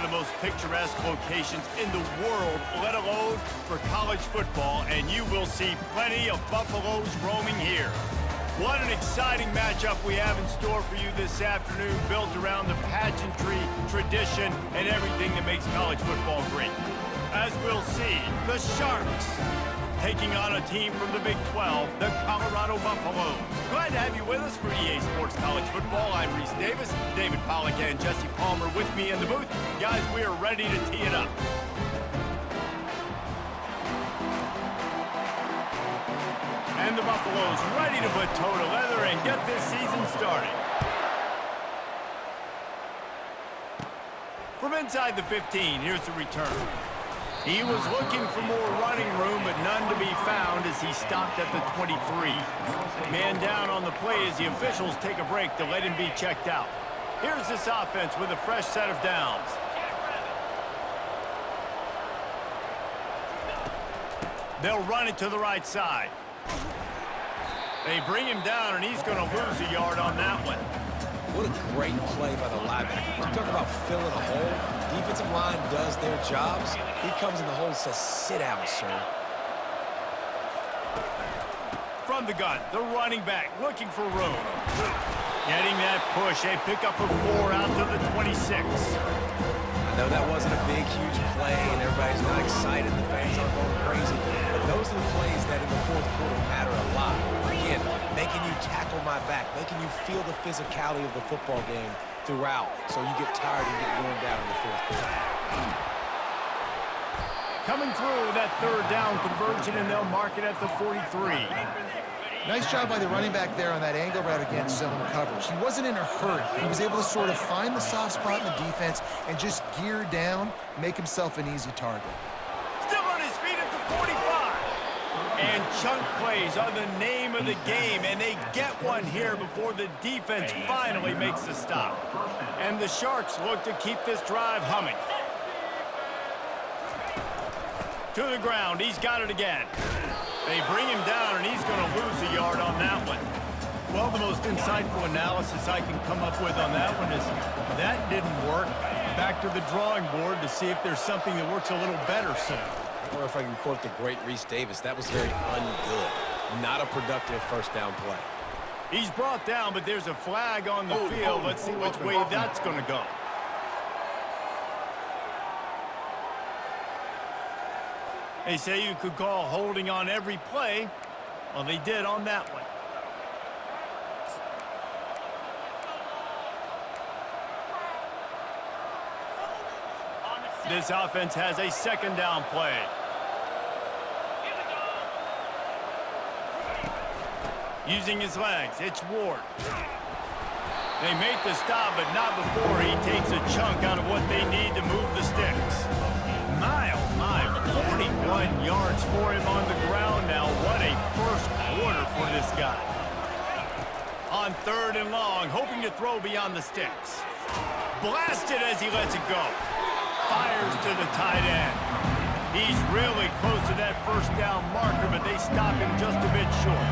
the most picturesque locations in the world, let alone for college football, and you will see plenty of Buffaloes roaming here. What an exciting matchup we have in store for you this afternoon, built around the pageantry, tradition, and everything that makes college football great. As we'll see, the Sharks taking on a team from the Big 12, the Colorado Buffaloes. Glad to have you with us for EA Sports College Football. I'm Reese Davis, David Pollack and Jesse Palmer with me in the booth. Guys, we are ready to tee it up. And the Buffaloes ready to put toe to leather and get this season started. From inside the 15, here's the return. He was looking for more running room, but none to be found as he stopped at the 23. Man down on the play as the officials take a break to let him be checked out. Here's this offense with a fresh set of downs. They'll run it to the right side. They bring him down, and he's going to lose a yard on that one. What a great play by the linebacker. You talk about filling a hole. Defensive line does their jobs. He comes in the hole and says, sit down, sir. From the gun, the running back looking for room. Getting that push. They pick up a 4 out to the 26. I know that wasn't a big, huge play, and everybody's not excited. The fans aren't going crazy. But those are the plays that in the fourth quarter matter a lot. Again, making you tackle my back, making you feel the physicality of the football game throughout, so you get tired and get worn down in the fourth quarter. Coming through that third down conversion, and they'll mark it at the 43. Nice job by the running back there on that angle route against zone coverage. He wasn't in a hurry. He was able to sort of find the soft spot in the defense and just gear down, make himself an easy target. Still on his feet at the 45. And chunk plays are the name of the game, and they get one here before the defense finally makes the stop. And the Sharks look to keep this drive humming. To the ground, he's got it again. They bring him down, and he's going to lose a yard on that one. Well, the most insightful analysis I can come up with on that one is that didn't work. Back to the drawing board to see if there's something that works a little better soon. Or if I can quote the great Reese Davis, that was very ungood. Not a productive first down play. He's brought down, but there's a flag on the field. Let's see which way that's going to go. They say you could call holding on every play. Well, they did on that one. This offense has a second down play. Using his legs, it's Ward. They make the stop, but not before he takes a chunk out of what they need to move the sticks. My, 41 yards for him on the ground now. What a first quarter for this guy. On third and long, hoping to throw beyond the sticks. Blasted as he lets it go. Fires to the tight end. He's really close to that first down marker, but they stop him just a bit short.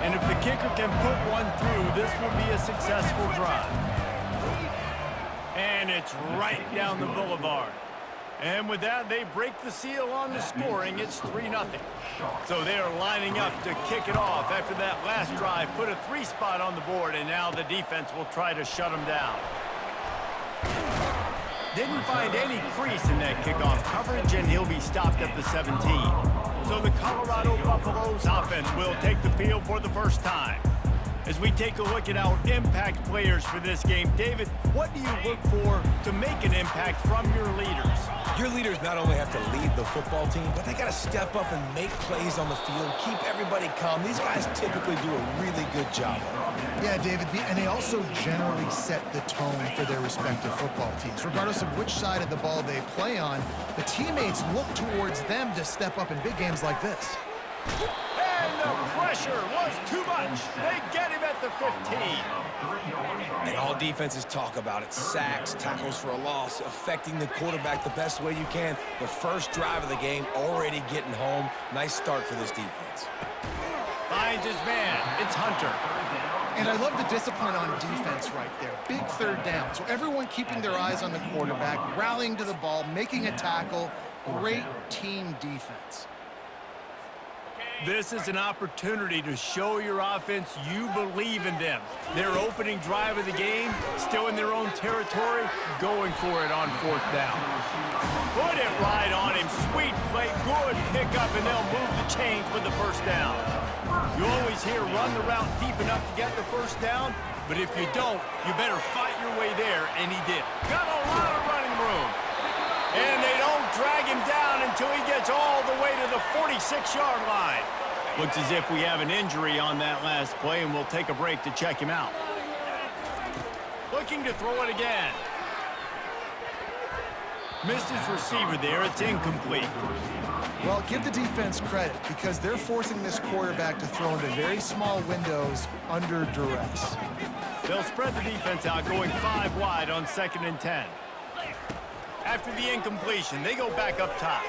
And if the kicker can put one through, this will be a successful drive. And it's right down the boulevard. And with that, they break the seal on the scoring. It's 3-0. So they are lining up to kick it off after that last drive. Put a 3 spot on the board, and now the defense will try to shut them down. Didn't find any crease in that kickoff coverage, and he'll be stopped at the 17. So the Colorado Buffaloes offense will take the field for the first time. As we take a look at our impact players for this game, David, what do you look for to make an impact from your leaders? Your leaders not only have to lead the football team, but they got to step up and make plays on the field, keep everybody calm. These guys typically do a really good job. Yeah, David, and they also generally set the tone for their respective football teams. Regardless of which side of the ball they play on, the teammates look towards them to step up in big games like this. And the pressure was too much. They get him at the 15. And all defenses talk about it. Sacks, tackles for a loss, affecting the quarterback the best way you can. The first drive of the game, already getting home. Nice start for this defense. Finds his man. It's Hunter. And I love the discipline on defense right there. Big third down. So everyone keeping their eyes on the quarterback, rallying to the ball, making a tackle. Great team defense. This is an opportunity to show your offense you believe in them. Their opening drive of the game, still in their own territory, going for it on fourth down. Put it right on him. Sweet play, good pickup, and they'll move the chains with the first down. You always hear run the route deep enough to get the first down, but if you don't, you better fight your way there, and he did. Got a lot of running room. And they don't drag him down until he gets all the way to the 46-yard line. Looks as if we have an injury on that last play, and we'll take a break to check him out. Looking to throw it again. Missed his receiver there. It's incomplete. Well, give the defense credit because they're forcing this quarterback to throw into very small windows under duress. They'll spread the defense out, going 5 wide on 2nd and 10. After the incompletion, they go back up top.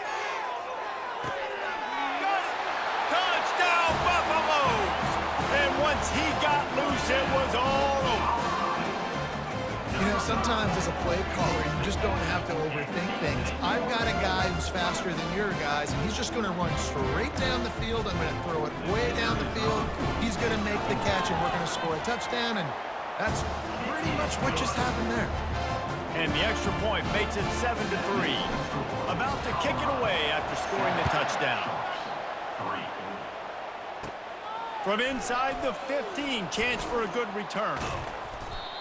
Touchdown, Buffaloes! And once he got loose, it was all over. You know, sometimes as a play caller, you just don't have to overthink things. I've got a guy who's faster than your guys, and he's just going to run straight down the field. I'm going to throw it way down the field. He's going to make the catch, and we're going to score a touchdown, and that's pretty much what just happened there. And the extra point makes it 7-3. About to kick it away after scoring the touchdown. From inside the 15, chance for a good return.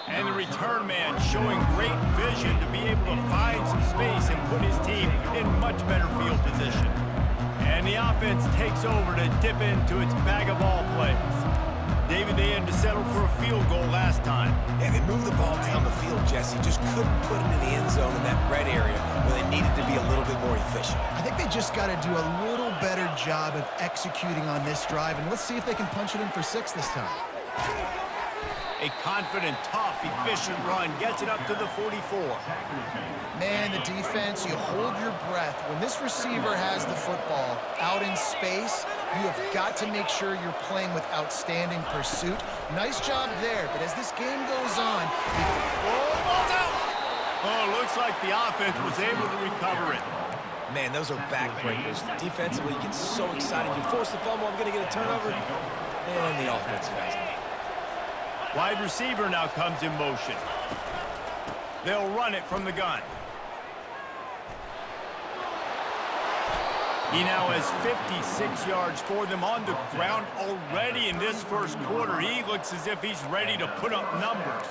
And the return man showing great vision to be able to find some space and put his team in much better field position. And the offense takes over to dip into its bag of ball plays. David, they had to settle for a field goal last time. Yeah, they moved the ball down the field, Jesse. Just couldn't put it in the end zone in that red area where they needed to be a little bit more efficient. I think they just got to do a little better job of executing on this drive, and let's see if they can punch it in for 6 this time. A confident, tough, efficient run gets it up to the 44. Man, the defense, you hold your breath. When this receiver has the football out in space, you have got to make sure you're playing with outstanding pursuit. Nice job there, but as this game goes on... Ball's out! Oh, looks like the offense was able to recover it. Man, those are backbreakers. Defensively, you get so excited. You force the fumble, I'm going to get a turnover. And the offense fast. Wide receiver now comes in motion. They'll run it from the gun. He now has 56 yards for them on the ground already in this first quarter. He looks as if he's ready to put up numbers.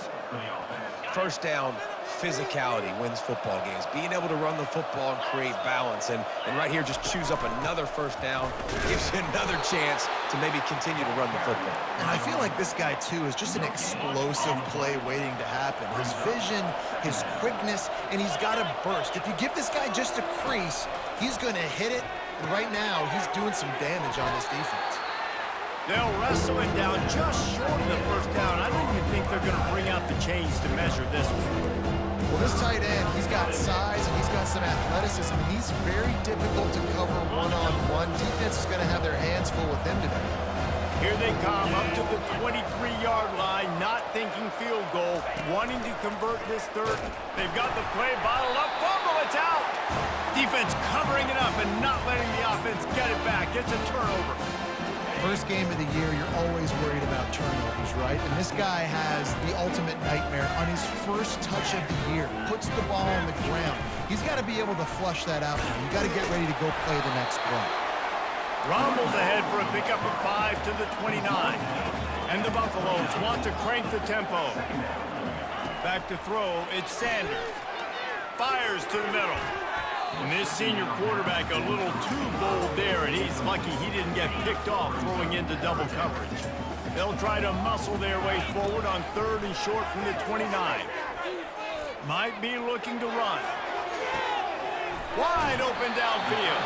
First down, physicality wins football games. Being able to run the football and create balance. And right here, just choose up another first down. Gives you another chance to maybe continue to run the football. And I feel like this guy, too, is just an explosive play waiting to happen. His vision, his quickness, and he's got a burst. If you give this guy just a crease, he's going to hit it. And right now, he's doing some damage on this defense. They'll wrestle it down just short of the first down. I don't even think they're going to bring out the chains to measure this one. Well, this tight end, he's got size and he's got some athleticism. He's very difficult to cover one-on-one. Defense is going to have their hands full with him today. Here they come up to the 23-yard line, not thinking field goal, wanting to convert this third. They've got the play bottled up. Fumble, it's out. Defense covering it up and not letting the offense get it back. It's a turnover. First game of the year, you're always worried about turnovers, right? And this guy has the ultimate nightmare on his first touch of the year. Puts the ball on the ground. He's got to be able to flush that out now. You got to get ready to go play the next play. Rumbles ahead for a pickup of 5 to the 29. And the Buffaloes want to crank the tempo. Back to throw, it's Sanders. Fires to the middle. And this senior quarterback a little too bold there, and he's lucky he didn't get picked off throwing into double coverage. They'll try to muscle their way forward on 3rd and short from the 29. Might be looking to run. Wide open downfield.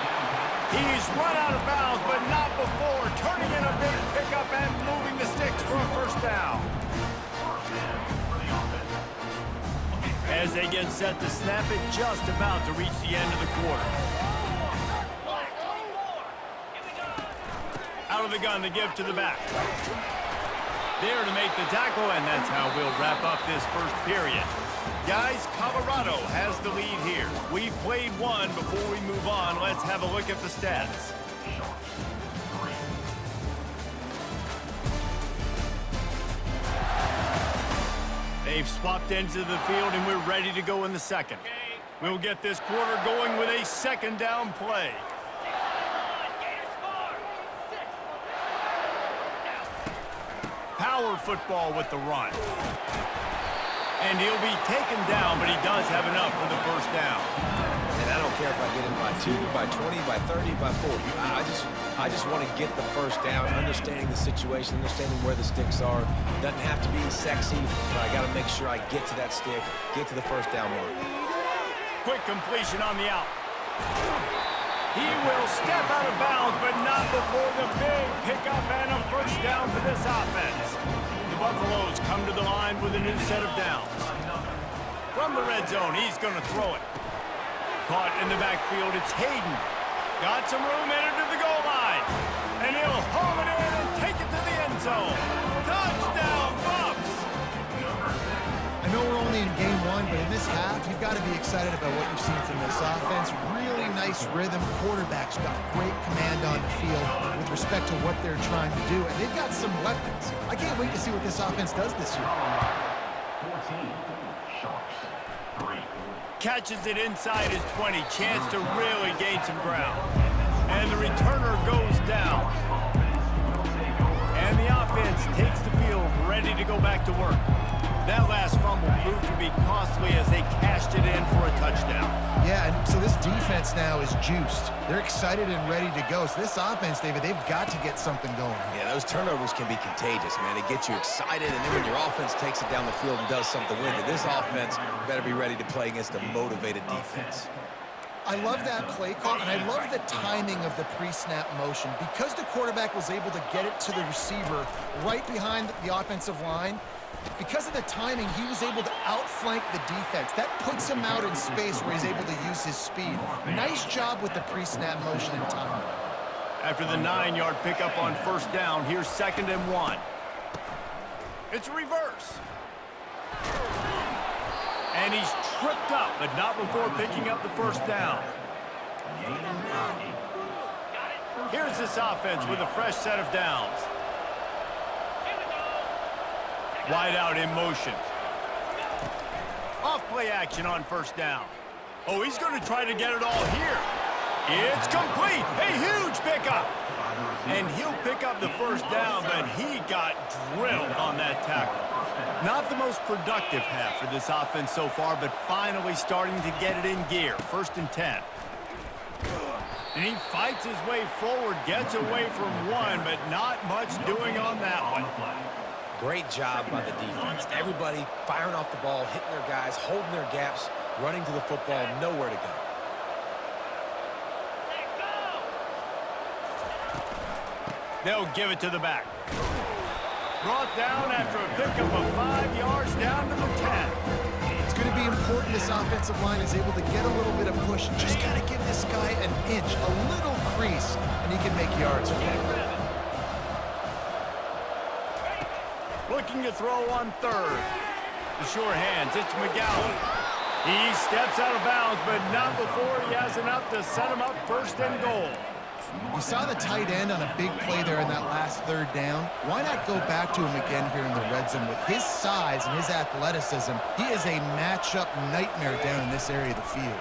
He's run out of bounds, but not before. Turning in a big pickup and moving the sticks for a first down. As they get set to snap it, just about to reach the end of the quarter. Out of the gun to give to the back. There to make the tackle, and that's how we'll wrap up this first period. Guys, Colorado has the lead here. We've played one. Before we move on, let's have a look at the stats. They've swapped ends of the field, and we're ready to go in the second. We'll get this quarter going with a second down play. Power football with the run. And he'll be taken down, but he does have enough for the first down. And I don't care if I get him by 2, by 20, by 30, by 40. I just want to get the first down, understanding the situation, understanding where the sticks are. Doesn't have to be sexy, but I got to make sure I get to that stick, get to the first down mark. Quick completion on the out. He will step out of bounds, but not before the big pickup and a first down for this offense. The Buffaloes come to the line with a new set of downs. From the red zone, he's going to throw it. Caught in the backfield, it's Hayden. Got some room headed to the goal line. And he'll haul it in and take it to the end zone. Touchdown, Buffs! I know we're only in game one, but in this half, you've got to be excited about what you've seen from this offense. Really nice rhythm. Quarterback's got great command on the field with respect to what they're trying to do, and they've got some weapons. I can't wait to see what this offense does this year. 14, Sharks, 3. Catches it inside his 20. Chance to really gain some ground. And the returner goes down. And the offense takes the field, ready to go back to work. That last fumble proved to be costly as they cashed it in for a touchdown. Yeah, and so this defense now is juiced. They're excited and ready to go. So this offense, David, they've got to get something going. Yeah, those turnovers can be contagious, man. They get you excited, and then when your offense takes it down the field and does something with it, this offense better be ready to play against a motivated defense. I love that play call, and I love the timing of the pre-snap motion. Because the quarterback was able to get it to the receiver right behind the offensive line, because of the timing, he was able to outflank the defense. That puts him out in space where he's able to use his speed. Nice job with the pre-snap motion and timing. After the 9-yard pickup on first down, here's 2nd and 1. It's a reverse. And he's tripped up, but not before picking up the first down. Here's this offense with a fresh set of downs. Wide out in motion. Off play action on first down. Oh, he's going to try to get it all here. It's complete. A huge pickup. And he'll pick up the first down, but he got drilled on that tackle. Not the most productive half for this offense so far, but finally starting to get it in gear. 1st and 10. And he fights his way forward, gets away from one, but not much doing on that one. Great job by the defense. Everybody firing off the ball, hitting their guys, holding their gaps, running to the football, nowhere to go. They'll give it to the back. Brought down after a pickup of 5 yards down to the 10. It's going to be important this offensive line is able to get a little bit of push. Just got to give this guy an inch, a little crease, and he can make yards from it. Looking to throw on 3rd. The sure hands, it's McGowan. He steps out of bounds, but not before he has enough to set him up 1st and goal. You saw the tight end on a big play there in that last 3rd down. Why not go back to him again here in the red zone? With his size and his athleticism, he is a matchup nightmare down in this area of the field.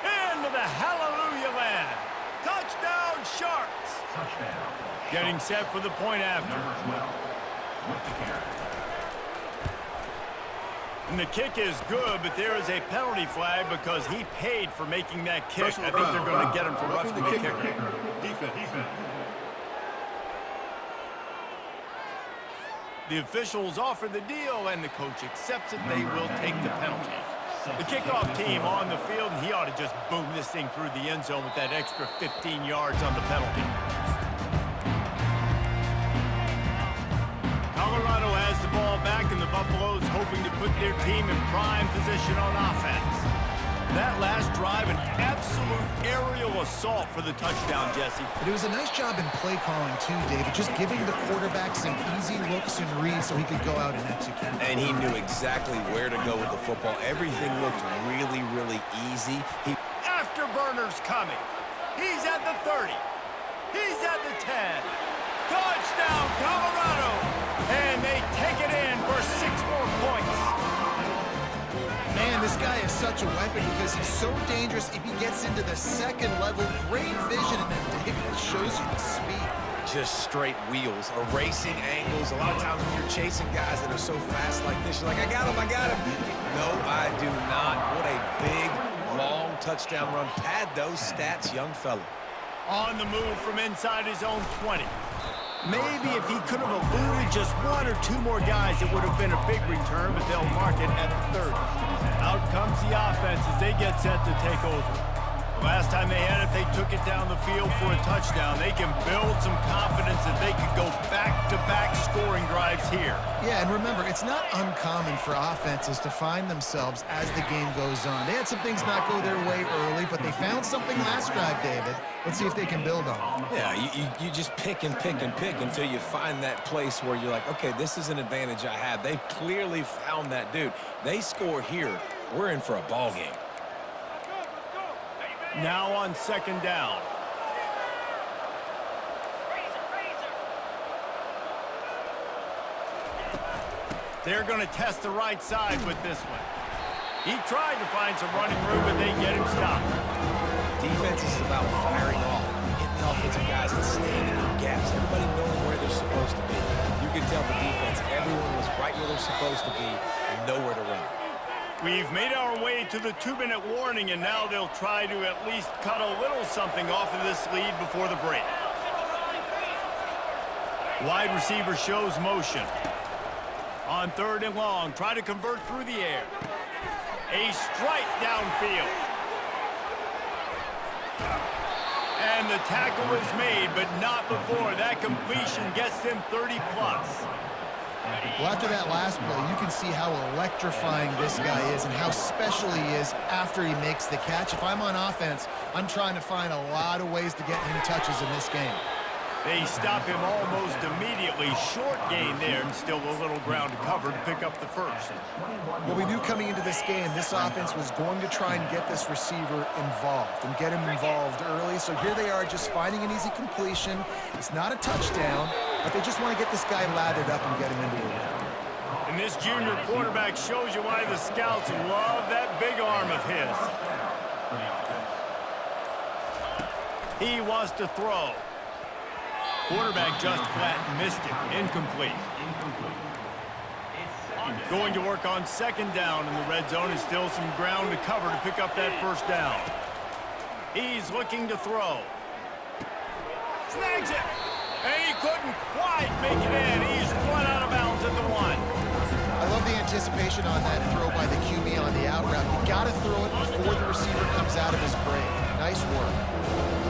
Into the hallelujah land. Touchdown, Sharks. Touchdown. Getting set for the point after. Number 12, with the carry. And the kick is good, but there is a penalty flag because he paid for making that kick. I think they're going to get him for roughing the kicker. Defense. The officials offer the deal, and the coach accepts it. They will take the penalty. The kickoff team on the field, and he ought to just boom this thing through the end zone with that extra 15 yards on the penalty. Colorado has the ball back, and the Buffaloes hoping to put their team in prime position on offense. That last drive, an absolute aerial assault for the touchdown, Jesse. But it was a nice job in play calling too, David, just giving the quarterback some easy looks and reads so he could go out and execute. And he knew exactly where to go with the football. Everything looked really, really easy. Afterburner's coming. He's at the 30. He's at the 10. Touchdown, Colorado! And they take it in for 6 more points. Man, this guy is such a weapon because he's so dangerous if he gets into the second level. Great vision, and then David, it shows you the speed. Just straight wheels, erasing angles. A lot of times when you're chasing guys that are so fast like this, you're like, I got him, I got him. No, I do not. What a big, long touchdown run. Pad those stats, young fella. On the move from inside his own 20. Maybe if he could have eluded just 1 or 2 more guys, it would have been a big return, but they'll mark it at the 30. Out comes the offense as they get set to take over. The last time they had it, they took it down the field for a touchdown. They can build some confidence that they could go back-to-back scoring drives here. Yeah, and remember, it's not uncommon for offenses to find themselves as the game goes on. They had some things not go their way early, but they found something last drive, David. Let's see if they can build on it. Yeah, you just pick and pick and pick until you find that place where you're like, okay, this is an advantage I have. They've clearly found that dude. They score here, we're in for a ball game. Now on 2nd down. They're going to test the right side with this one. He tried to find some running room, but they get him stopped. Defense is about firing off, hitting the offensive guys and staying in their gaps. Everybody knowing where they're supposed to be. You can tell the defense, everyone was right where they're supposed to be, nowhere to run. We've made our way to the 2-minute warning, and now they'll try to at least cut a little something off of this lead before the break. Wide receiver shows motion. On 3rd and long, try to convert through the air. A strike downfield. And the tackle is made, but not before. That completion gets them 30+. Well, after that last play, you can see how electrifying this guy is and how special he is after he makes the catch. If I'm on offense, I'm trying to find a lot of ways to get him touches in this game. They stop him almost immediately. Short gain there, and still a little ground to cover to pick up the first. Well, we knew coming into this game, this offense was going to try and get this receiver involved and get him involved early. So here they are just finding an easy completion. It's not a touchdown, but they just want to get this guy lathered up and get him into a win. And this junior quarterback shows you why the scouts love that big arm of his. He wants to throw. Quarterback just flat missed it. Incomplete. Going to work on 2nd down in the red zone, and still some ground to cover to pick up that 1st down. He's looking to throw. Snags it. And he couldn't quite make it in. He's run out of bounds at the 1. I love the anticipation on that throw by the QB on the out route. You got to throw it before the receiver comes out of his break. Nice work.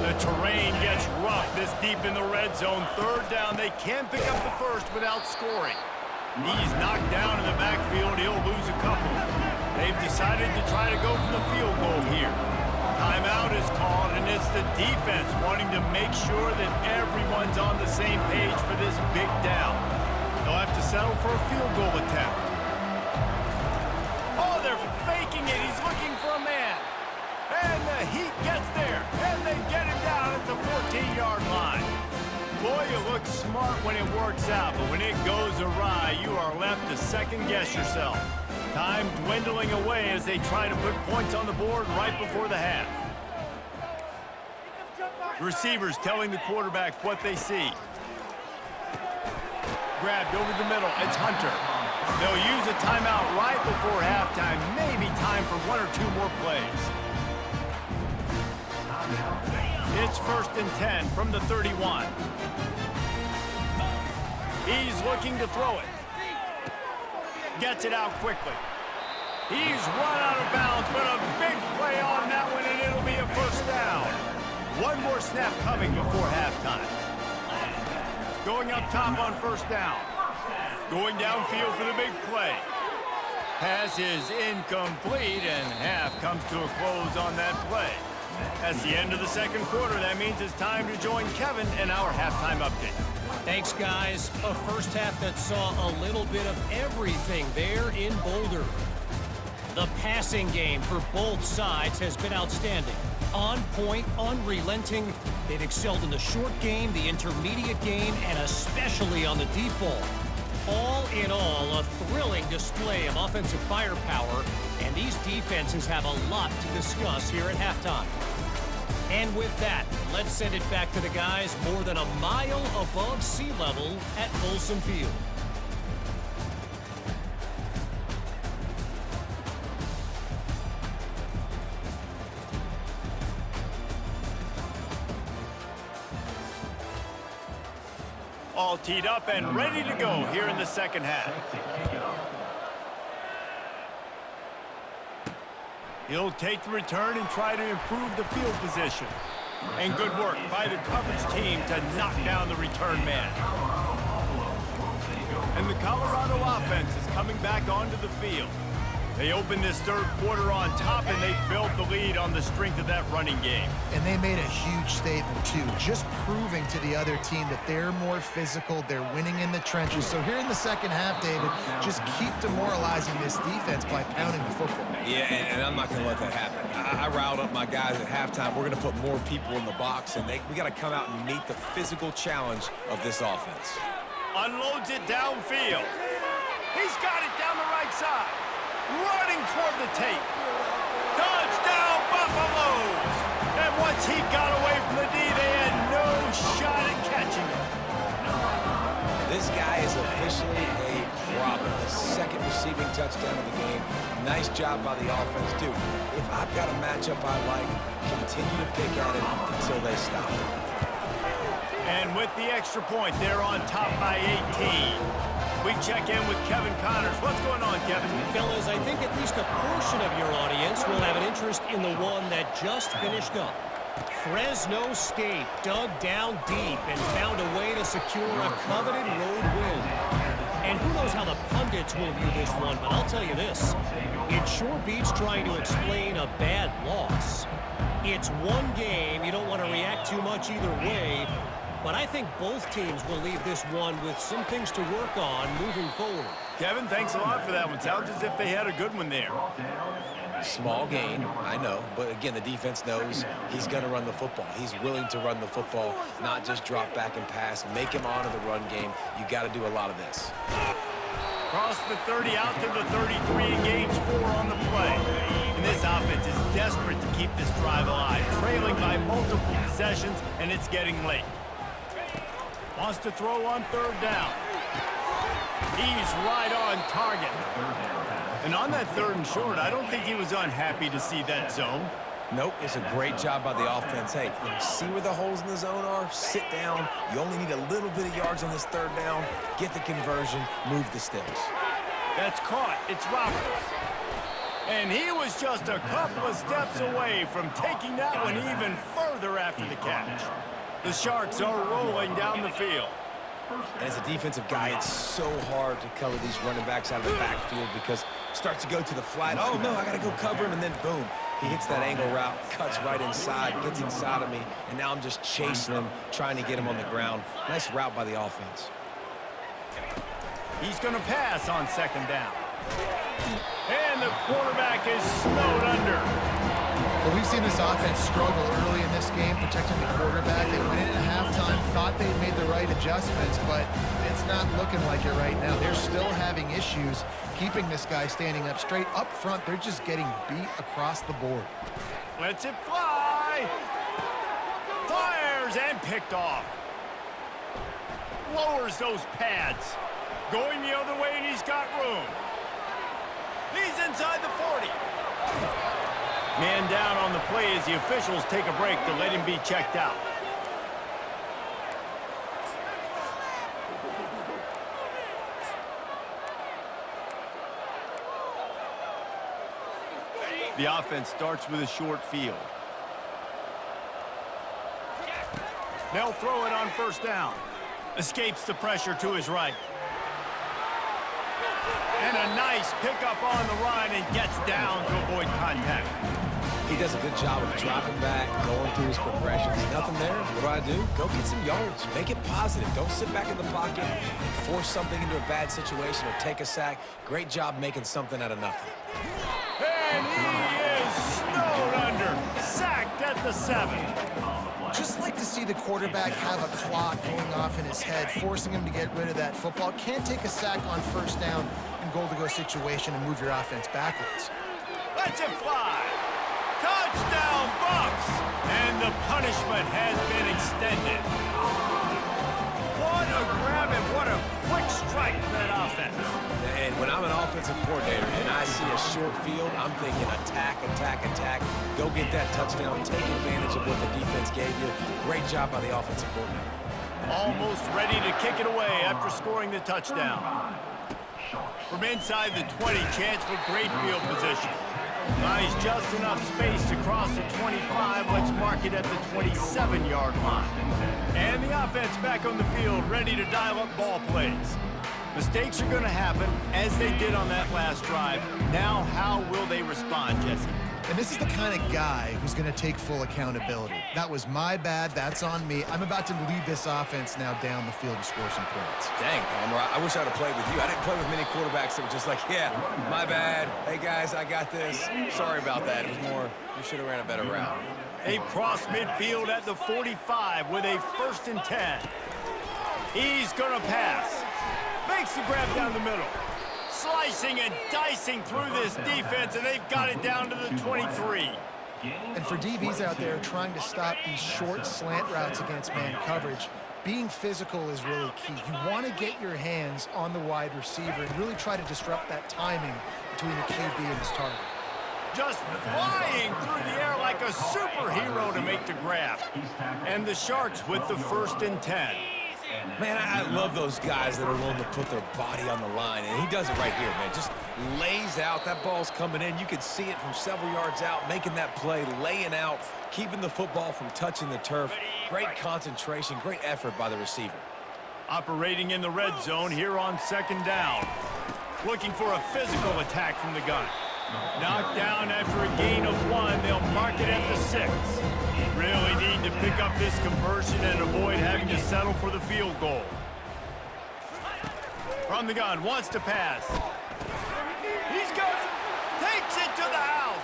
The terrain gets rough this deep in the red zone. 3rd down. They can't pick up the first without scoring. He's knocked down in the backfield. He'll lose a couple. They've decided to try to go for the field goal here. Timeout is called, and it's the defense wanting to make sure that everyone's on the same page for this big down. They'll have to settle for a field goal attempt. Oh, they're faking it. He's looking for a man. And the Heat gets there, and they get him down at the 14-yard line. Boy, you look smart when it works out, but when it goes awry, you are left to second-guess yourself. Time dwindling away as they try to put points on the board right before the half. Receivers telling the quarterback what they see. Grabbed over the middle. It's Hunter. They'll use a timeout right before halftime. Maybe time for 1 or 2 more plays. It's 1st and 10 from the 31. He's looking to throw it. Gets it out quickly. He's run out of bounds, but a big play on that one, and it'll be a 1st down. 1 more snap coming before halftime. Going up top on 1st down. Going downfield for the big play. Pass is incomplete, and half comes to a close on that play. That's the end of the second quarter. That means it's time to join Kevin in our halftime update. Thanks, guys. A first half that saw a little bit of everything there in Boulder. The passing game for both sides has been outstanding. On point, unrelenting. They've excelled in the short game, the intermediate game, and especially on the deep ball. All in all, a thrilling display of offensive firepower, and these defenses have a lot to discuss here at halftime. And with that, let's send it back to the guys more than a mile above sea level at Folsom Field. All teed up and ready to go here in the second half. He'll take the return and try to improve the field position. And good work by the coverage team to knock down the return man. And the Colorado offense is coming back onto the field. They opened this third quarter on top, and they built the lead on the strength of that running game. And they made a huge statement, too, just proving to the other team that they're more physical, they're winning in the trenches. So here in the second half, David, just keep demoralizing this defense by pounding the football. Yeah, and I'm not going to let that happen. I riled up my guys at halftime. We're going to put more people in the box, and we got to come out and meet the physical challenge of this offense. Unloads it downfield. He's got it down the right side. Running toward the tape. Touchdown, Buffaloes! And once he got away from the D, they had no shot at catching him. This guy is officially a problem. The second receiving touchdown of the game. Nice job by the offense, too. If I've got a matchup I like, continue to pick at it until they stop it. And with the extra point, they're on top by 18. We check in with Kevin Connors. What's going on, Kevin? Fellas, I think at least a portion of your audience will have an interest in the one that just finished up. Fresno State dug down deep and found a way to secure a coveted road win. And who knows how the pundits will view this one, but I'll tell you this. It sure beats trying to explain a bad loss. It's one game. You don't want to react too much either way. But I think both teams will leave this one with some things to work on moving forward. Kevin, thanks a lot for that one. Sounds as if they had a good one there. Small gain, I know. But again, the defense knows he's going to run the football. He's willing to run the football, not just drop back and pass. Make him honor the run game. You got to do a lot of this. Cross the 30 out to the 33 and gains 4 on the play. And this offense is desperate to keep this drive alive, trailing by multiple possessions, and it's getting late. Wants to throw on third down. He's right on target. And on that third and short, I don't think he was unhappy to see that zone. Nope, it's a great job by the offense. Hey, see where the holes in the zone are? Sit down. You only need a little bit of yards on this third down. Get the conversion. Move the sticks. That's caught. It's Roberts. And he was just a couple of steps away from taking that one even further after the catch. The Sharks are rolling down the field. And as a defensive guy, it's so hard to cover these running backs out of the backfield because it starts to go to the flat. Oh, no, I got to go cover him. And then, boom, he hits that angle route, cuts right inside, gets inside of me, and now I'm just chasing him, trying to get him on the ground. Nice route by the offense. He's going to pass on second down. And the quarterback is snowed under. Well, we've seen this offense struggle early in this game, protecting the quarterback. They went in at halftime, thought they'd made the right adjustments, but it's not looking like it right now. They're still having issues keeping this guy standing up straight. Up front, they're just getting beat across the board. Lets it fly. Fires and picked off. Lowers those pads. Going the other way, and he's got room. He's inside the 40. Man down on the play as the officials take a break to let him be checked out. The offense starts with a short field. They'll throw it on first down. Escapes the pressure to his right. And a nice pickup on the run and gets down to avoid contact. He does a good job of dropping back, going through his progressions. Nothing there. What do? Go get some yardage. Make it positive. Don't sit back in the pocket and force something into a bad situation or take a sack. Great job making something out of nothing. And he is snowed under. Sacked at the 7. Just like to see the quarterback have a clock going off in his head, forcing him to get rid of that football. Can't take a sack on first down in goal-to-go situation and move your offense backwards. Let's it fly. Touchdown, Bucks! And the punishment has been extended. What a grab and what a quick strike for that offense. And when I'm an offensive coordinator and I see a short field, I'm thinking attack, attack, attack. Go get that touchdown. Take advantage of what the defense gave you. Great job by the offensive coordinator. Almost ready to kick it away after scoring the touchdown. From inside the 20, chance for great field position. Nice, just enough space to cross the 25. Let's mark it at the 27-yard line. And the offense back on the field, ready to dial up ball plays. Mistakes are going to happen, as they did on that last drive. Now, how will they respond, Jesse? And this is the kind of guy who's going to take full accountability. That was my bad. That's on me. I'm about to lead this offense now down the field and score some points. Dang, Palmer, I wish I'd have played with you. I didn't play with many quarterbacks that were just like, yeah, my bad. Hey, guys, I got this. Sorry about that. It was more, you should have ran a better route. They've crossed midfield at the 45 with a 1st and 10. He's going to pass. Makes the grab down the middle. Slicing and dicing through this defense, and they've got it down to the 23. And for DBs out there trying to stop these short slant routes against man coverage, being physical is really key. You want to get your hands on the wide receiver and really try to disrupt that timing between the QB and his target. Just flying through the air like a superhero to make the grab. And the Sharks with the 1st and 10. Man, I love those guys that are willing to put their body on the line, and he does it right here, man. Just lays out. That ball's coming in. You can see it from several yards out, making that play, laying out, keeping the football from touching the turf. Great concentration, great effort by the receiver. Operating in the red zone here on 2nd down. Looking for a physical attack from the gun. Knocked down after a gain of 1. They'll mark it at the 6. Really need to pick up this conversion and avoid having to settle for the field goal. From the gun, wants to pass. He's got it. Takes it to the house.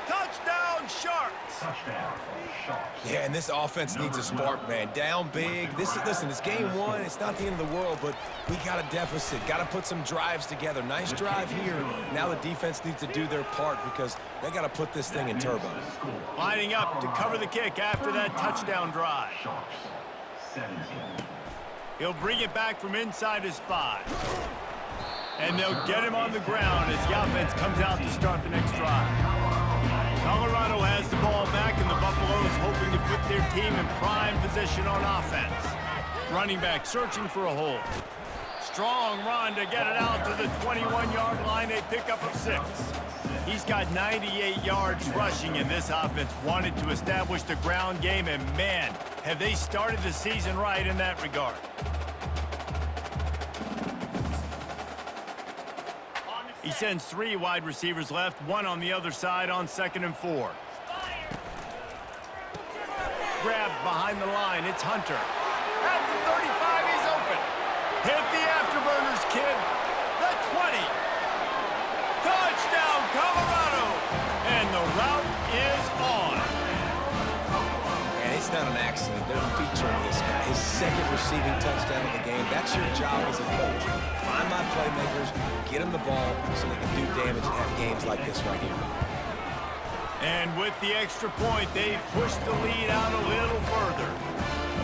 Touchdown, Sharks. Touchdown, Sharks. Yeah, and this offense needs a spark, man. Down big. Listen, it's game 1. It's not the end of the world, but we got a deficit. Got to put some drives together. Nice drive here. Now the defense needs to do their part because they got to put this thing in turbo. Lining up to cover the kick after that touchdown drive. Sharks, 17. He'll bring it back from inside his 5. And they'll get him on the ground as the offense comes out to start the next drive. Colorado has the ball back, and the Buffaloes hoping to put their team in prime position on offense. Running back searching for a hole. Strong run to get it out to the 21-yard line. They pick up a 6. He's got 98 yards rushing, and this offense wanted to establish the ground game, and man, have they started the season right in that regard. He sends 3 wide receivers left, 1 on the other side on 2nd and 4. Grab behind the line, it's Hunter. At the 35, he's open. Hit the afterburners, kid. The 20. Touchdown, Colorado. And the route is on. And it's not an accident. They're featuring this guy. His 2nd receiving touchdown of the game. That's your job as a coach. Find my playmakers, get them the ball so they can do damage and have games like this right here. And with the extra point, they push the lead out a little further.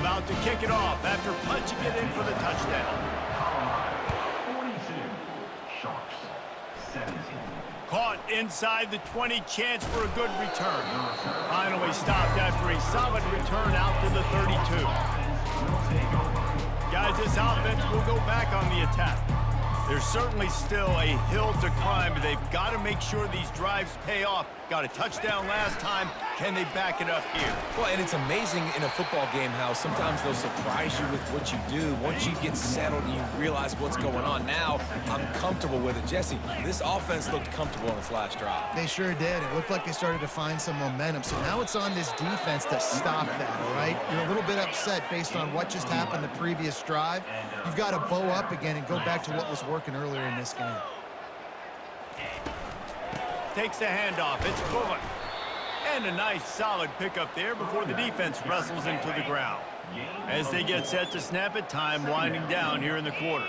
About to kick it off after punching it in for the touchdown. 42. Sharks, 17. Caught inside the 20, chance for a good return. Finally stopped after a solid return out to the 32. Guys, this offense will go back on the attack. There's certainly still a hill to climb, but they've got to make sure these drives pay off. Got a touchdown last time. Can they back it up here? Well, and it's amazing in a football game how sometimes they'll surprise you with what you do. Once you get settled and you realize what's going on, now I'm comfortable with it. Jesse, this offense looked comfortable in its last drive. They sure did. It looked like they started to find some momentum. So now it's on this defense to stop that, all right? You're a little bit upset based on what just happened the previous drive. You've got to bow up again and go back to what was working earlier in this game. Takes the handoff. It's Bullock. And a nice solid pickup there before the defense wrestles him to the ground. As they get set to snap it, time winding down here in the quarter.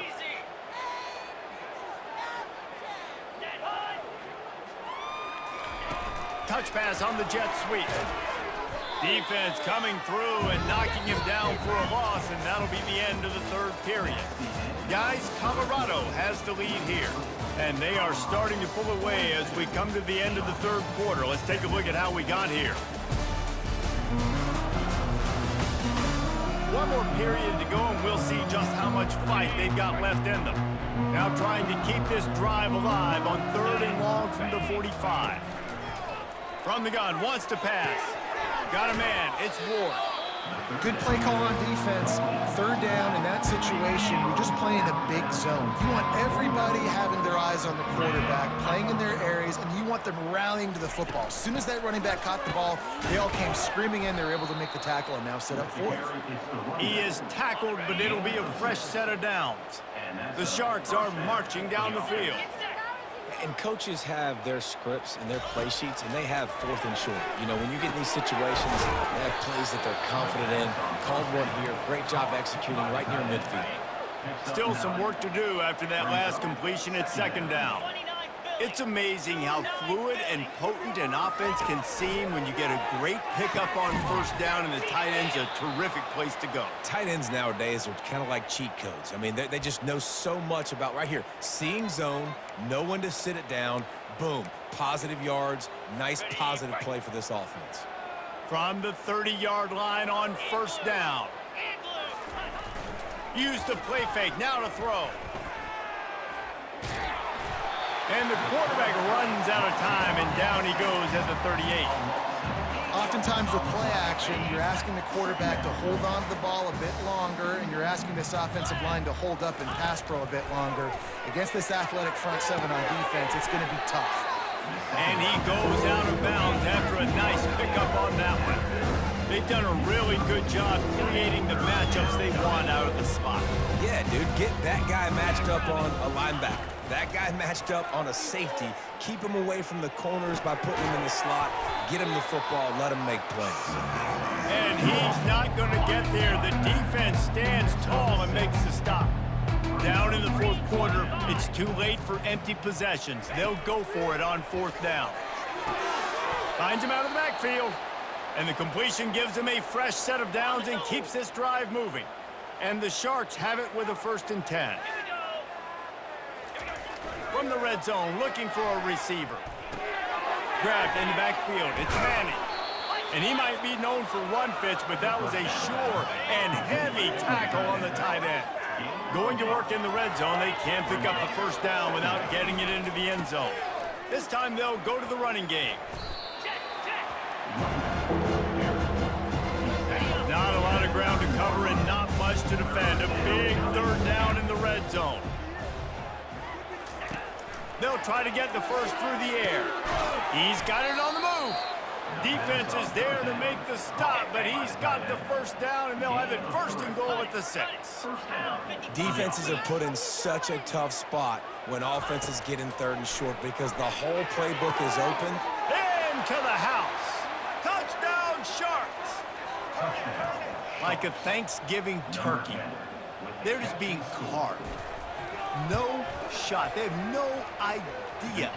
Touch pass on the jet sweep. Defense coming through and knocking him down for a loss, and that'll be the end of the third period. Guys, Colorado has the lead here, and they are starting to pull away as we come to the end of the third quarter. Let's take a look at how we got here. One more period to go, and we'll see just how much fight they've got left in them. Now trying to keep this drive alive on 3rd and long from the 45. From the gun, wants to pass. Got a man, it's Ward. Good play call on defense. 3rd down in that situation, you're just playing a big zone. You want everybody having their eyes on the quarterback, playing in their areas, and you want them rallying to the football. As soon as that running back caught the ball, they all came screaming in. They were able to make the tackle and now set up 4th. He is tackled, but it'll be a fresh set of downs. The Sharks are marching down the field. And coaches have their scripts and their play sheets, and they have 4th and short. You know, when you get in these situations, they have plays that they're confident in. Called one here. Great job executing right near midfield. Still some work to do after that last completion at 2nd down. It's amazing how fluid and potent an offense can seem when you get a great pickup on 1st down, and the tight end's a terrific place to go. Tight ends nowadays are kind of like cheat codes. I mean, they just know so much about right here. Seeing zone, know when to sit it down, boom, positive yards, nice positive play for this offense. From the 30-yard line on 1st down. Use the play fake, now to throw. And the quarterback runs out of time, and down he goes at the 38. Oftentimes with play action, you're asking the quarterback to hold on to the ball a bit longer, and you're asking this offensive line to hold up and pass pro a bit longer. Against this athletic front 7 on defense, it's going to be tough. And he goes out of bounds after a nice pickup on that one. They've done a really good job creating the matchups they want out of the slot. Yeah, dude, get that guy matched up on a linebacker. That guy matched up on a safety. Keep him away from the corners by putting him in the slot. Get him the football. Let him make plays. And he's not going to get there. The defense stands tall and makes the stop. Down in the 4th quarter, it's too late for empty possessions. They'll go for it on 4th down. Finds him out of the backfield. And the completion gives him a fresh set of downs and keeps this drive moving. And the Sharks have it with a 1st and 10. From the red zone, looking for a receiver. Grabbed in the backfield, it's Manning. And he might be known for run fits, but that was a sure and heavy tackle on the tight end. Going to work in the red zone, they can't pick up the 1st down without getting it into the end zone. This time they'll go to the running game. Not a lot of ground to cover and not much to defend. A big 3rd down in the red zone. They'll try to get the 1st through the air. He's got it on the move. Defense is there to make the stop, but he's got the 1st down, and they'll have it 1st and goal at the 6. Defenses are put in such a tough spot when offenses get in 3rd and short because the whole playbook is open. Into the house. Touchdown, Sharks. Like a Thanksgiving turkey. They're just being carved. No shot. They have no idea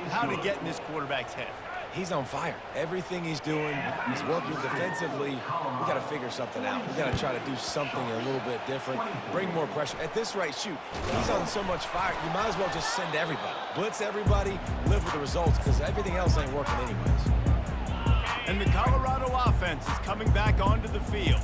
how to get in this quarterback's head. He's on fire. Everything he's doing, he's working defensively. We got to figure something out. We got to try to do something a little bit different, bring more pressure. At this rate, shoot, he's on so much fire, you might as well just send everybody. Blitz everybody, live with the results, because everything else ain't working anyways. And the Colorado offense is coming back onto the field.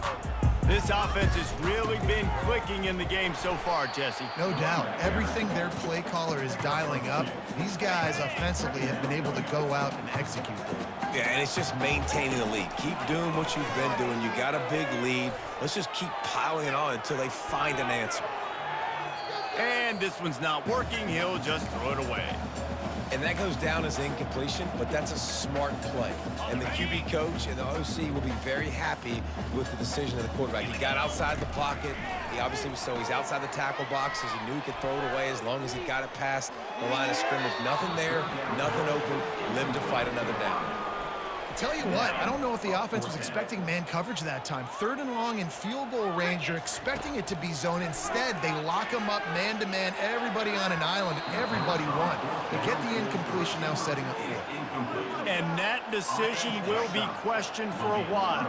This offense has really been clicking in the game so far, Jesse. No doubt. Everything their play caller is dialing up, these guys offensively have been able to go out and execute. Yeah, and it's just maintaining the lead. Keep doing what you've been doing. You got a big lead. Let's just keep piling it on until they find an answer. And this one's not working. He'll just throw it away. And that goes down as incompletion, but that's a smart play. And the QB coach and the OC will be very happy with the decision of the quarterback. He got outside the pocket. He obviously was he's outside the tackle boxes. He knew he could throw it away as long as he got it past the line of scrimmage. Nothing there, nothing open. Live to fight another down. Tell you what, I don't know if the offense was expecting man coverage that time. 3rd and long in field goal range, you're expecting it to be zone. Instead, they lock them up man-to-man, everybody on an island, everybody won. They get the incompletion now setting up for it. And that decision will be questioned for a while.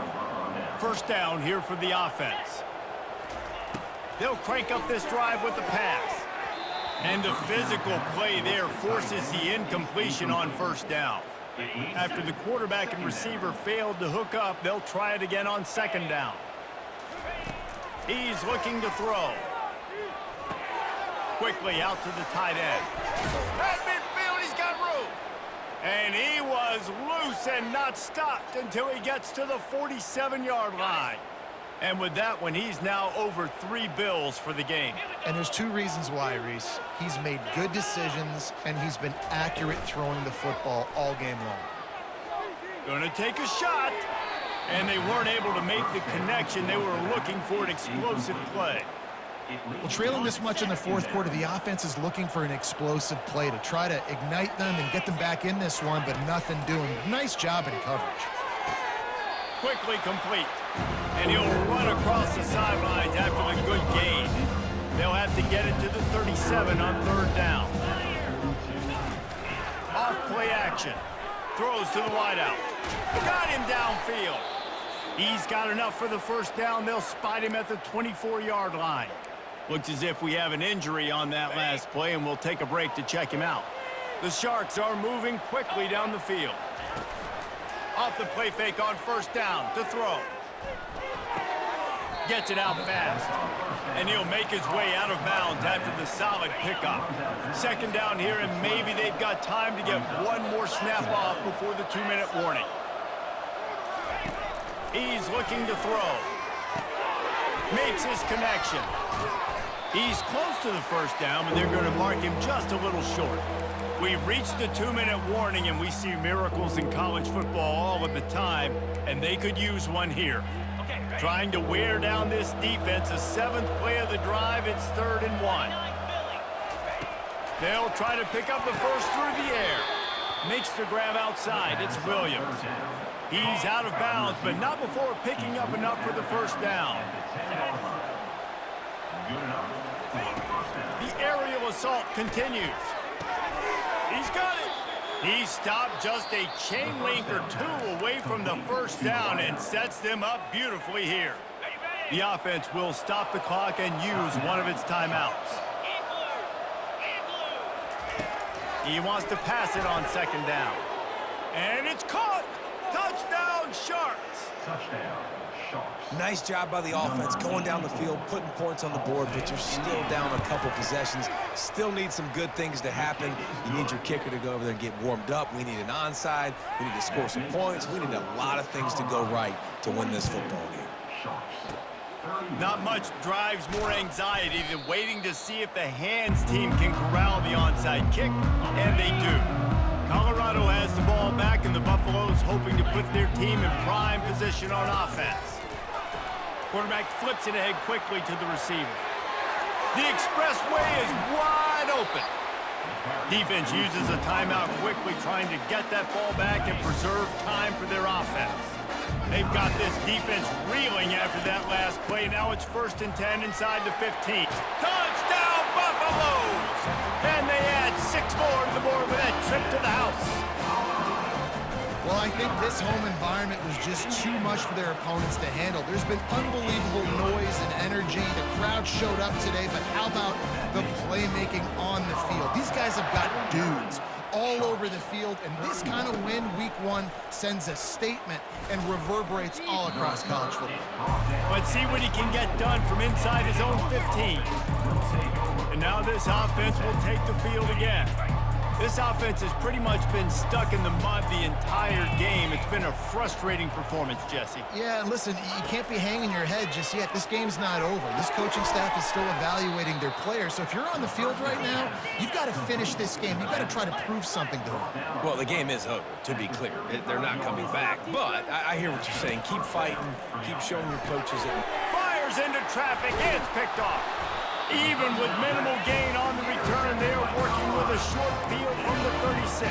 First down here for the offense. They'll crank up this drive with the pass. And the physical play there forces the incompletion on first down. After the quarterback and receiver failed to hook up, they'll try it again on 2nd down. He's looking to throw. Quickly out to the tight end. At midfield, he's got room. And he was loose and not stopped until he gets to the 47-yard line. And with that one, he's now over 3 bills for the game. And there's 2 reasons why, Reese. He's made good decisions, and he's been accurate throwing the football all game long. Gonna take a shot. And they weren't able to make the connection. They were looking for an explosive play. Well, trailing this much in the 4th quarter, the offense is looking for an explosive play to try to ignite them and get them back in this one, but nothing doing. Nice job in coverage. Quickly complete. And he'll run across the sidelines after the good gain. They'll have to get it to the 37 on 3rd down. Off play action. Throws to the wideout. Got him downfield. He's got enough for the first down. They'll spot him at the 24-yard line. Looks as if we have an injury on that last play, and we'll take a break to check him out. The Sharks are moving quickly down the field. Off the play fake on first down to throw. Gets it out fast. And he'll make his way out of bounds after the solid pickup. 2nd down here, and maybe they've got time to get one more snap off before the 2-minute warning. He's looking to throw. Makes his connection. He's close to the first down, but they're going to mark him just a little short. We've reached the 2-minute warning, and we see miracles in college football all of the time, and they could use one here. Trying to wear down this defense, the 7th play of the drive, it's 3rd and 1. They'll try to pick up the first through the air. Makes the grab outside, it's Williams. He's out of bounds, but not before picking up enough for the first down. The aerial assault continues. He's got it. He stopped just a chain link or 2 away from the first down and sets them up beautifully here. The offense will stop the clock and use one of its timeouts. He wants to pass it on 2nd down. And it's caught. Touchdown, Sharks. Touchdown, Sharks. Nice job by the offense going down the field, putting points on the board, but you're still down a couple possessions. Still need some good things to happen. You need your kicker to go over there and get warmed up. We need an onside. We need to score some points. We need a lot of things to go right to win this football game. Not much drives more anxiety than waiting to see if the hands team can corral the onside kick, and they do. Colorado has the ball back, and the Buffaloes hoping to put their team in prime position on offense. Quarterback flips it ahead quickly to the receiver. The expressway is wide open. Defense uses a timeout quickly, trying to get that ball back and preserve time for their offense. They've got this defense reeling after that last play. Now it's 1st and 10 inside the 15. Touchdown, Buffaloes! And they add 6 more to the board with that trip to the house. Well, I think this home environment was just too much for their opponents to handle. There's been unbelievable noise and energy. The crowd showed up today, but how about the playmaking on the field? These guys have got dudes all over the field, and this kind of win week 1 sends a statement and reverberates all across college football. Let's see what he can get done from inside his own 15. And now this offense will take the field again. This offense has pretty much been stuck in the mud the entire game. It's been a frustrating performance, Jesse. Yeah, and listen, you can't be hanging your head just yet. This game's not over. This coaching staff is still evaluating their players. So if you're on the field right now, you've got to finish this game. You've got to try to prove something to them. Well, the game is over, to be clear. They're not coming back. But I hear what you're saying. Keep fighting. Keep showing your coaches that... Fires into traffic. It's picked off. Even with minimal gain on the return, they are working with a short field from the 36.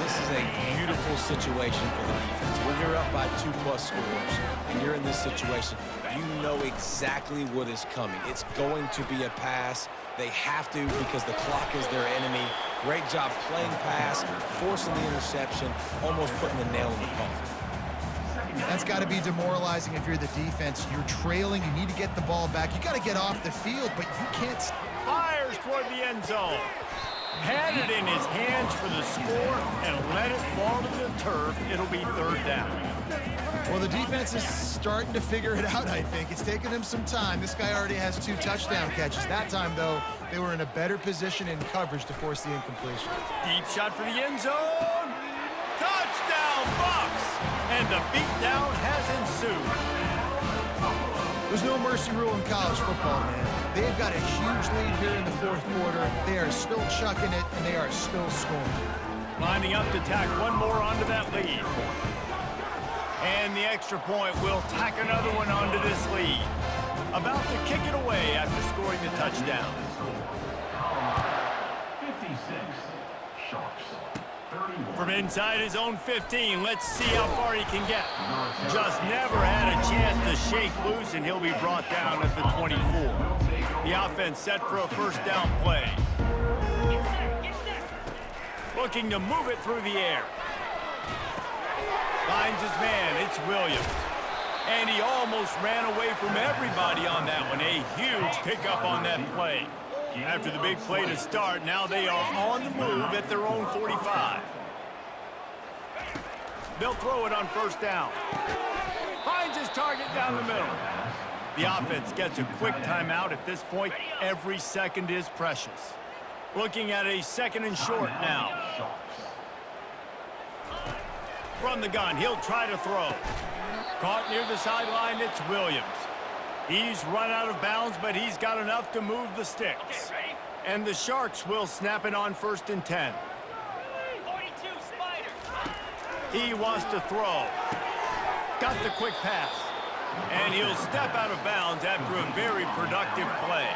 This is a beautiful situation for the defense. When you're up by 2+ scores and you're in this situation, you know exactly what is coming. It's going to be a pass. They have to because the clock is their enemy. Great job playing pass, forcing the interception, almost putting the nail in the coffin. That's got to be demoralizing if you're the defense. You're trailing. You need to get the ball back. You got to get off the field, but you can't... Fires toward the end zone. Had it in his hands for the score and let it fall to the turf. It'll be 3rd down. Well, the defense is starting to figure it out, I think. It's taken them some time. This guy already has 2 touchdown catches. That time, though, they were in a better position in coverage to force the incompletion. Deep shot for the end zone. Touchdown, Bucks! And the beatdown has ensued. There's no mercy rule in college football, man. They've got a huge lead here in the 4th quarter. They are still chucking it, and they are still scoring. Lining up to tack one more onto that lead. And the extra point will tack another one onto this lead. About to kick it away after scoring the touchdown. 56, Sharks. 31. From inside his own 15, let's see how far he can get. Just never had a chance to shake loose, and he'll be brought down at the 24. The offense set for a 1st down play. Looking to move it through the air. Finds his man, it's Williams. And he almost ran away from everybody on that one. A huge pickup on that play. After the big play to start, now they are on the move at their own 45. They'll throw it on 1st down. Finds his target down the middle. The offense gets a quick timeout at this point. Every second is precious. Looking at a 2nd and short now. From the gun, he'll try to throw. Caught near the sideline, it's Williams. He's run out of bounds, but he's got enough to move the sticks. And the Sharks will snap it on 1st and 10. 42, Spider. He wants to throw. Got the quick pass. And he'll step out of bounds after a very productive play.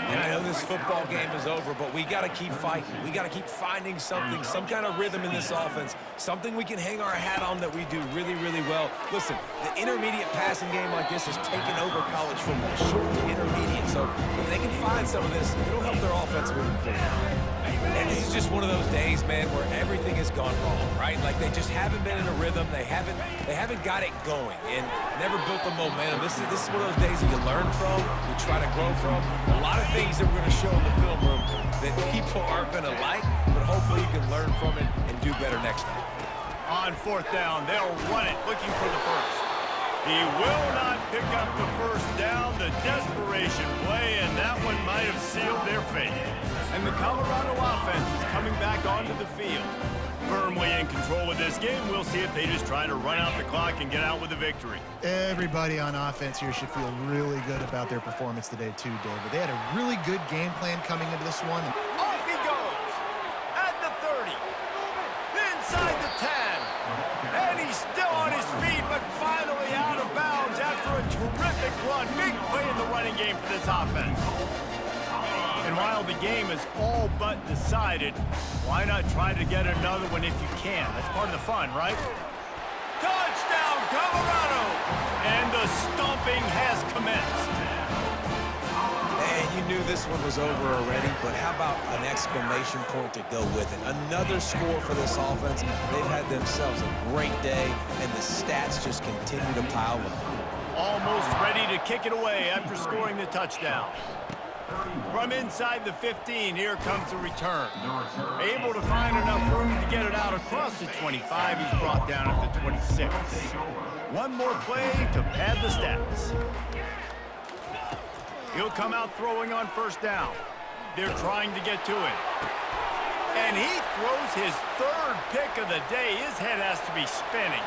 And I know this football game is over, but we got to keep fighting. We got to keep finding something, some kind of rhythm in this offense, something we can hang our hat on that we do really, really well. Listen, the intermediate passing game like this has taken over college football, short to intermediate. So if they can find some of this, it'll help their offense moving forward. And this is just one of those days, man, where everything has gone wrong, right? Like they just haven't been in a rhythm. They haven't got it going and never built the momentum. This is one of those days that you learn from, you try to grow from. A lot of things that we're going to show in the film room that people aren't going to like, but hopefully you can learn from it and do better next time. On 4th down, they'll run it, looking for the 1st. He will not pick up the 1st down. The desperation play, and that one might have sealed their fate. And the Colorado offense is coming back onto the field. Firmly in control of this game. We'll see if they just try to run out the clock and get out with a victory. Everybody on offense here should feel really good about their performance today, too, David. They had a really good game plan coming into this one. Off he goes at the 30, inside the 10, and he's still on his feet, but finally out of bounds after a terrific run. Big play in the running game for this offense. And while the game is all but decided, why not try to get another one if you can? That's part of the fun, right? Touchdown, Colorado! And the stomping has commenced. Man, you knew this one was over already, but how about an exclamation point to go with it? Another score for this offense. They've had themselves a great day, and the stats just continue to pile up. Almost ready to kick it away after scoring the touchdown. From inside the 15, here comes the return. Able to find enough room to get it out across the 25. He's brought down at the 26. One more play to pad the stats. He'll come out throwing on first down. They're trying to get to it. And he throws his third pick of the day. His head has to be spinning.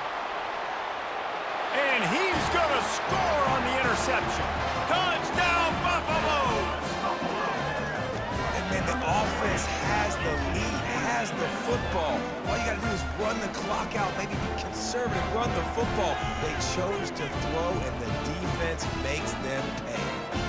And he's going to score on the interception. Touchdown, Buffaloes! And man, the offense has the lead, has the football. All you got to do is run the clock out, maybe be conservative, run the football. They chose to throw, and the defense makes them pay.